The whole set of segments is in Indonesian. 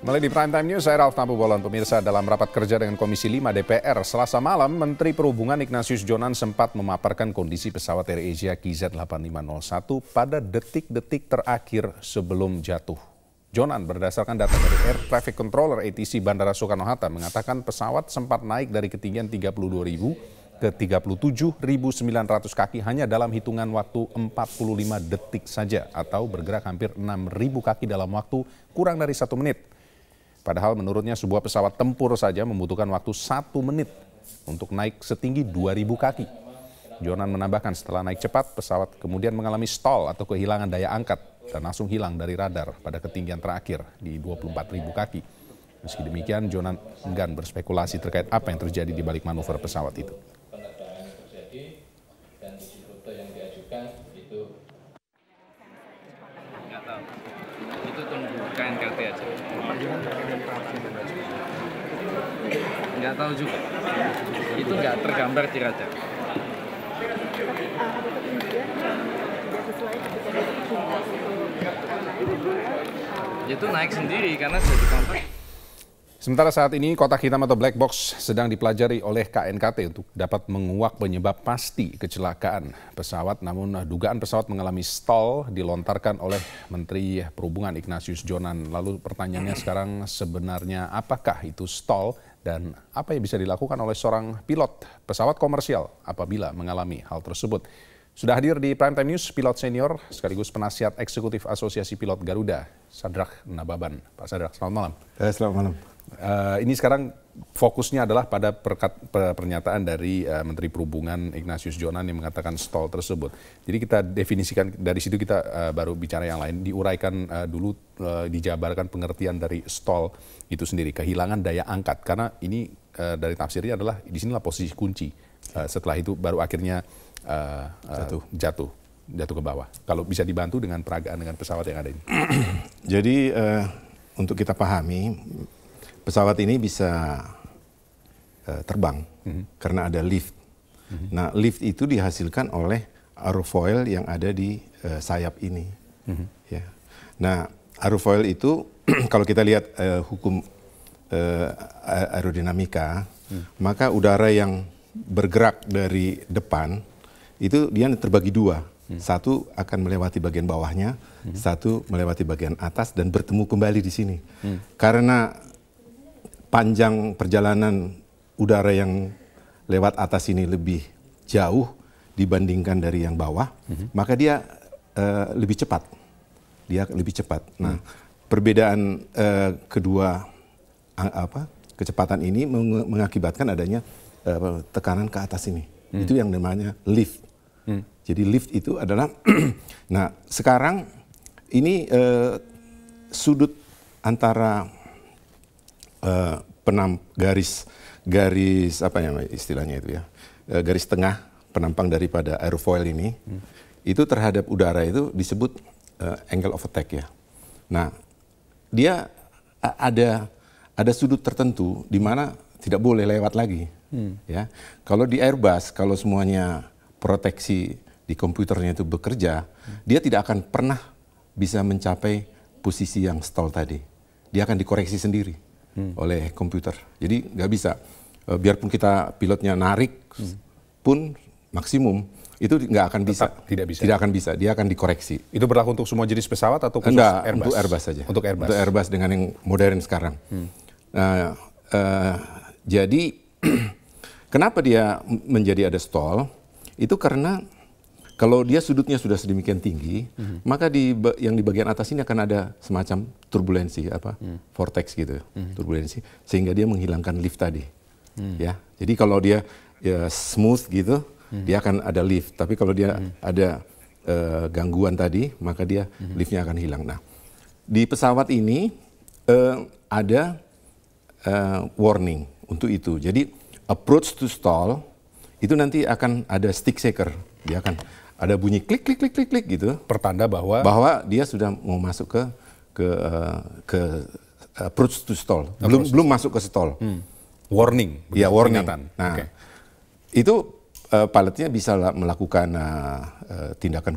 Kembali di Prime Time News, saya Ralf Tambubolon. Pemirsa, dalam rapat kerja dengan Komisi 5 DPR, Selasa malam, Menteri Perhubungan Ignatius Jonan sempat memaparkan kondisi pesawat AirAsia KZ8501 pada detik-detik terakhir sebelum jatuh. Jonan berdasarkan data dari Air Traffic Controller ATC Bandara Soekarno-Hatta mengatakan pesawat sempat naik dari ketinggian 32.000 ke 37.900 kaki hanya dalam hitungan waktu 45 detik saja atau bergerak hampir 6.000 kaki dalam waktu kurang dari 1 menit. Padahal menurutnya sebuah pesawat tempur saja membutuhkan waktu 1 menit untuk naik setinggi 2.000 kaki. Jonan menambahkan setelah naik cepat, pesawat kemudian mengalami stall atau kehilangan daya angkat dan langsung hilang dari radar pada ketinggian terakhir di 24.000 kaki. Meski demikian, Jonan enggan berspekulasi terkait apa yang terjadi di balik manuver pesawat itu. Itu tunggu KNKT aja. Nggak tahu juga. Itu nggak tergambar di radar. Itu naik sendiri karena sudah dikontak. Sementara saat ini kotak hitam atau black box sedang dipelajari oleh KNKT untuk dapat menguak penyebab pasti kecelakaan pesawat. Namun dugaan pesawat mengalami stall dilontarkan oleh Menteri Perhubungan Ignatius Jonan. Lalu pertanyaannya sekarang sebenarnya apakah itu stall dan apa yang bisa dilakukan oleh seorang pilot pesawat komersial apabila mengalami hal tersebut. Sudah hadir di Prime Time News pilot senior sekaligus penasihat eksekutif Asosiasi Pilot Garuda, Sadrak Nababan. Pak Sadrak, selamat malam. Selamat malam. Ini sekarang fokusnya adalah pada pernyataan dari Menteri Perhubungan Ignatius Jonan yang mengatakan stall tersebut. Jadi kita definisikan dari situ, kita baru bicara yang lain. Diuraikan dulu, dijabarkan pengertian dari stall itu sendiri, kehilangan daya angkat. Karena ini dari tafsirnya adalah di sinilah posisi kunci. Setelah itu baru akhirnya jatuh ke bawah. Kalau bisa dibantu dengan peragaan dengan pesawat yang ada ini. Jadi untuk kita pahami, pesawat ini bisa terbang karena ada lift. Nah, lift itu dihasilkan oleh aerofoil yang ada di sayap ini. Ya. Nah, aerofoil itu kalau kita lihat hukum aerodinamika, maka udara yang bergerak dari depan itu dia terbagi dua. Satu akan melewati bagian bawahnya, satu melewati bagian atas dan bertemu kembali di sini. Karena panjang perjalanan udara yang lewat atas ini lebih jauh dibandingkan dari yang bawah, maka dia lebih cepat. Dia lebih cepat. Nah, perbedaan kedua kecepatan ini mengakibatkan adanya tekanan ke atas ini. Itu yang namanya lift. Jadi lift itu adalah, nah sekarang ini sudut antara garis apa ya istilahnya itu ya, garis tengah penampang daripada aerofoil ini, itu terhadap udara itu disebut angle of attack ya. Nah dia ada sudut tertentu di mana tidak boleh lewat lagi. Ya, kalau di Airbus, kalau semuanya proteksi di komputernya itu bekerja, dia tidak akan pernah bisa mencapai posisi yang stall tadi. Dia akan dikoreksi sendiri oleh komputer. Jadi nggak bisa. Biarpun kita pilotnya narik pun maksimum, itu nggak akan bisa. Tidak akan bisa. Dia akan dikoreksi. Itu berlaku untuk semua jenis pesawat atau khusus Enggak, Airbus? Untuk Airbus saja. Untuk Airbus. Untuk Airbus dengan yang modern sekarang. Jadi kenapa dia menjadi ada stall? Itu karena kalau dia sudutnya sudah sedemikian tinggi, maka yang di bagian atas ini akan ada semacam turbulensi, vortex gitu, turbulensi, sehingga dia menghilangkan lift tadi. Ya, jadi kalau dia ya smooth gitu, dia akan ada lift. Tapi kalau dia ada gangguan tadi, maka dia liftnya akan hilang. Nah, di pesawat ini ada warning untuk itu. Jadi approach to stall itu nanti akan ada stick shaker, dia akan ada bunyi klik klik klik klik klik gitu, pertanda bahwa dia sudah mau masuk ke approach to stall, belum masuk ke stall. Warning. Ya, warning. Nah, itu pilotnya bisa melakukan tindakan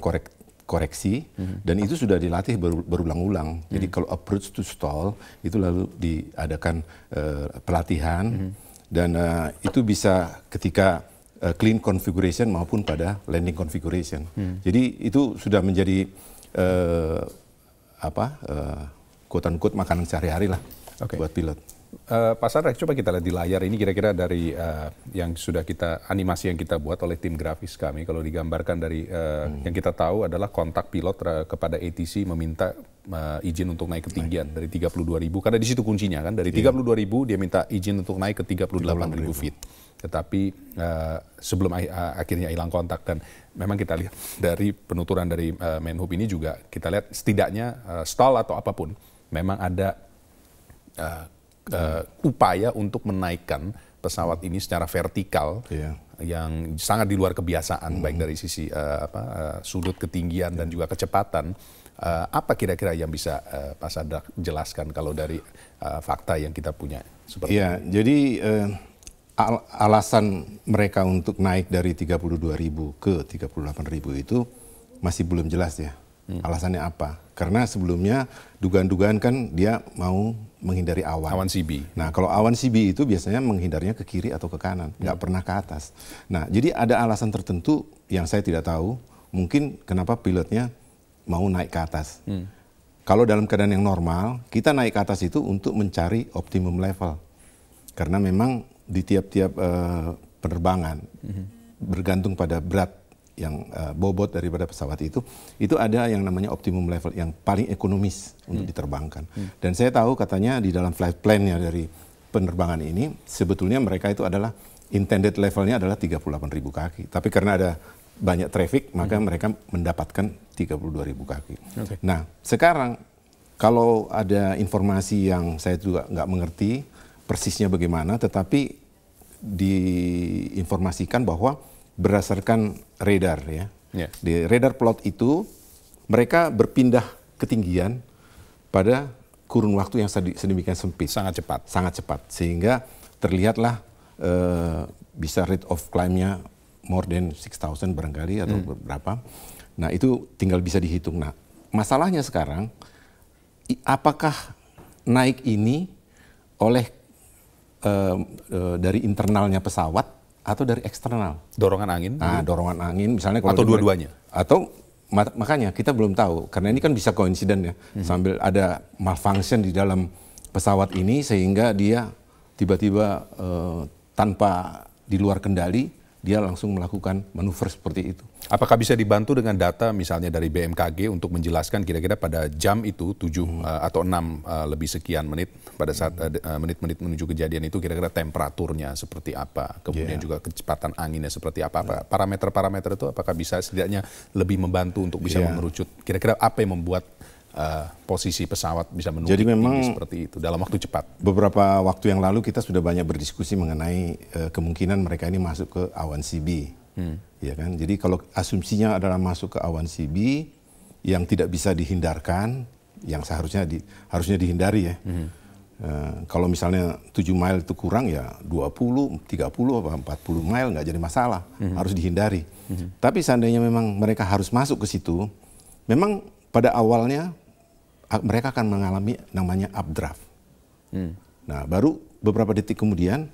koreksi dan itu sudah dilatih berulang-ulang. Jadi kalau approach to stall itu lalu diadakan pelatihan dan itu bisa ketika clean configuration maupun pada landing configuration. Jadi itu sudah menjadi quote-unquote makanan sehari-hari lah buat pilot. Pak Sadrak, coba kita lihat di layar ini kira-kira dari yang sudah animasi yang kita buat oleh tim grafis kami. Kalau digambarkan dari yang kita tahu adalah kontak pilot kepada ATC meminta izin untuk naik ketinggian dari 32.000, karena di situ kuncinya kan, dari 32.000 dia minta izin untuk naik ke 38.000 feet. Tetapi sebelum akhirnya hilang kontak, dan memang kita lihat dari penuturan dari Menhub ini juga kita lihat setidaknya stall atau apapun memang ada upaya untuk menaikkan pesawat ini secara vertikal yang sangat di luar kebiasaan, baik dari sisi sudut ketinggian dan juga kecepatan. Apa kira-kira yang bisa Pak Sadrak jelaskan kalau dari fakta yang kita punya? Seperti jadi alasan mereka untuk naik dari 32.000 ke 38.000 itu masih belum jelas ya. Alasannya apa? Karena sebelumnya dugaan-dugaan kan dia mau menghindari awan. Awan CB. Nah, kalau awan CB itu biasanya menghindarinya ke kiri atau ke kanan, nggak pernah ke atas. Nah, jadi ada alasan tertentu yang saya tidak tahu, mungkin kenapa pilotnya mau naik ke atas. Kalau dalam keadaan yang normal, kita naik ke atas itu untuk mencari optimum level. Karena memang di tiap-tiap penerbangan, bergantung pada berat yang bobot daripada pesawat itu ada yang namanya optimum level yang paling ekonomis untuk diterbangkan. Dan saya tahu katanya di dalam flight plan-nya dari penerbangan ini sebetulnya mereka itu adalah intended levelnya adalah 38.000 kaki. Tapi karena ada banyak traffic maka mereka mendapatkan 32.000 kaki. Nah, sekarang kalau ada informasi yang saya juga nggak mengerti persisnya bagaimana, tetapi diinformasikan bahwa berdasarkan radar ya. Di radar plot itu mereka berpindah ketinggian pada kurun waktu yang sedemikian sempit. Sangat cepat. Sangat cepat. Sehingga terlihatlah bisa rate of climb-nya more than 6,000 barangkali atau berapa. Nah, itu tinggal bisa dihitung. Nah, masalahnya sekarang apakah naik ini oleh dari internalnya pesawat atau dari eksternal? Dorongan angin? Nah, dorongan angin misalnya. Kalau atau dua-duanya? Atau makanya kita belum tahu, karena ini kan bisa koinsiden ya, sambil ada malfunction di dalam pesawat ini sehingga dia tiba-tiba tanpa di luar kendali, dia langsung melakukan manuver seperti itu. Apakah bisa dibantu dengan data misalnya dari BMKG untuk menjelaskan kira-kira pada jam itu 7 atau 6 lebih sekian menit pada saat menit-menit menuju kejadian itu kira-kira temperaturnya seperti apa, kemudian juga kecepatan anginnya seperti apa, parameter-parameter itu apakah bisa setidaknya lebih membantu untuk bisa mengerucut kira-kira apa yang membuat posisi pesawat bisa menukik tinggi seperti itu dalam waktu cepat. Beberapa waktu yang lalu kita sudah banyak berdiskusi mengenai kemungkinan mereka ini masuk ke awan CB. Ya kan? Jadi kalau asumsinya adalah masuk ke awan CB yang tidak bisa dihindarkan, yang seharusnya harusnya dihindari ya. Kalau misalnya 7 mile itu kurang ya 20, 30, 40 mile nggak jadi masalah, harus dihindari. Tapi seandainya memang mereka harus masuk ke situ, memang pada awalnya mereka akan mengalami namanya updraft. Nah, baru beberapa detik kemudian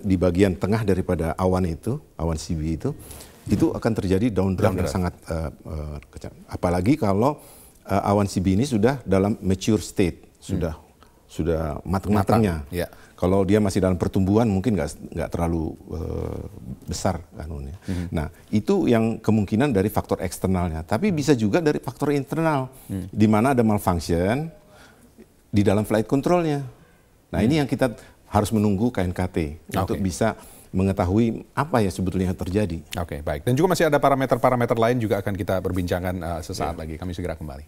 di bagian tengah daripada awan itu, awan CB itu akan terjadi downdraft yang sangat kecil. Apalagi kalau awan CB ini sudah dalam mature state, sudah matang-matangnya. Kalau dia masih dalam pertumbuhan mungkin nggak terlalu besar kanunnya. Nah, itu yang kemungkinan dari faktor eksternalnya. Tapi bisa juga dari faktor internal, di mana ada malfunction di dalam flight controlnya. Nah, ini yang kita harus menunggu KNKT untuk bisa mengetahui apa ya sebetulnya yang terjadi. Oke, baik. Dan juga masih ada parameter-parameter lain juga akan kita perbincangkan sesaat lagi. Kami segera kembali.